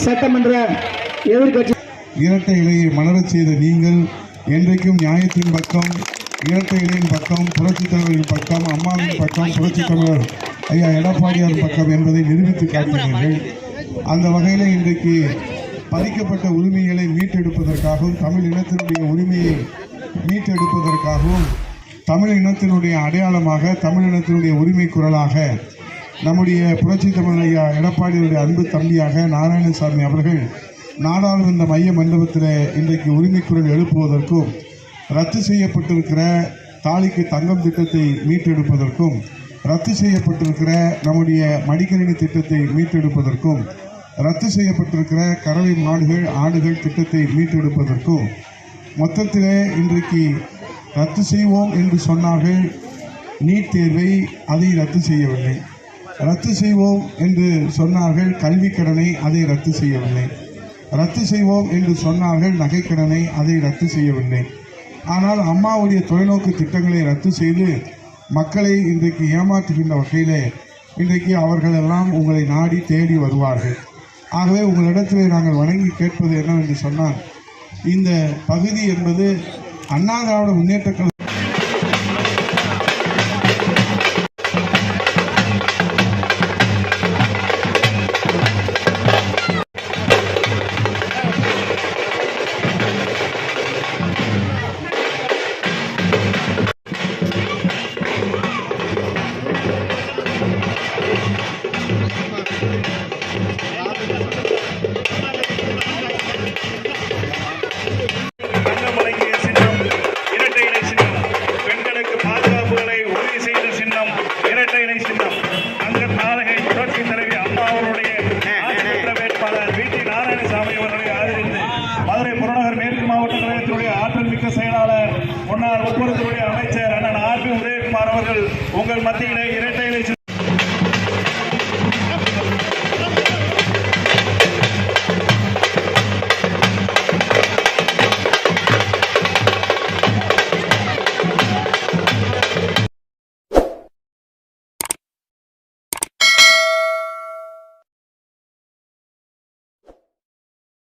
சட்டமன்ற எதிர்கட்சி இரட்டை இலையை மலரச் செய்த நீங்கள் என்றைக்கும் நியாயத்தின் பக்கம், இரட்டை இலையின் பக்கம், புரட்சித் தலைவரின் பக்கம், அம்மாவின் பக்கம், புரட்சித் தலைவர் ஐயா எடப்பாடியார் பக்கம் என்பதை நிரூபித்து காட்டினீர்கள். அந்த வகையில் இன்றைக்கு பறிக்கப்பட்ட உரிமைகளை மீட்டெடுப்பதற்காகவும், தமிழ் இனத்தினுடைய உரிமையை மீட்டெடுப்பதற்காகவும், தமிழ் இனத்தினுடைய அடையாளமாக, தமிழ் இனத்தினுடைய உரிமை குரலாக நம்முடைய புரட்சி தமிழ் ஐயா எடப்பாடியுடைய அன்பு தம்பியாக நாராயணசாமி அவர்கள் நாடாளுமன்ற மைய மண்டபத்தில் இன்றைக்கு உரிமை குரல் எழுப்புவதற்கும், ரத்து செய்யப்பட்டிருக்கிற தாலிக்கு தங்கம் திட்டத்தை மீட்டெடுப்பதற்கும், ரத்து செய்யப்பட்டிருக்கிற நம்முடைய மடிக்கணினி திட்டத்தை மீட்டெடுப்பதற்கும், ரத்து செய்யப்பட்டிருக்கிற கறவை மாடுகள் ஆடுகள் திட்டத்தை மீட்டெடுப்பதற்கும், மொத்தத்திலே இன்றைக்கு ரத்து செய்வோம் என்று சொன்னார்கள். நீட் தேர்வை அதை ரத்து செய்யவில்லை. ரத்து செய்வோம் என்று சொன்னார்கள் கல்விக் கடனை, அதை ரத்து செய்யவில்லை. ரத்து செய்வோம் என்று சொன்னார்கள் நகைக்கடனை, அதை ரத்து செய்யவில்லை. ஆனால் அம்மாவுடைய தொலைநோக்கு திட்டங்களை ரத்து செய்து மக்களை இன்றைக்கு ஏமாற்றுகின்ற வகையிலே இன்றைக்கு அவர்களெல்லாம் உங்களை நாடி தேடி வருவார்கள். ஆகவே உங்களிடத்திலே நாங்கள் வணங்கி கேட்பது என்னவென்று சொன்னால், இந்த பகுதி என்பது அண்ணா திராவிட முன்னேற்ற கழகம் செயலாளர் முன்னாள் ஒப்பந்தத்துறை அமைச்சர் அண்ணன் ஆர் பி உதயகுமார் அவர்கள் உங்கள் மத்தியிலே இரட்டை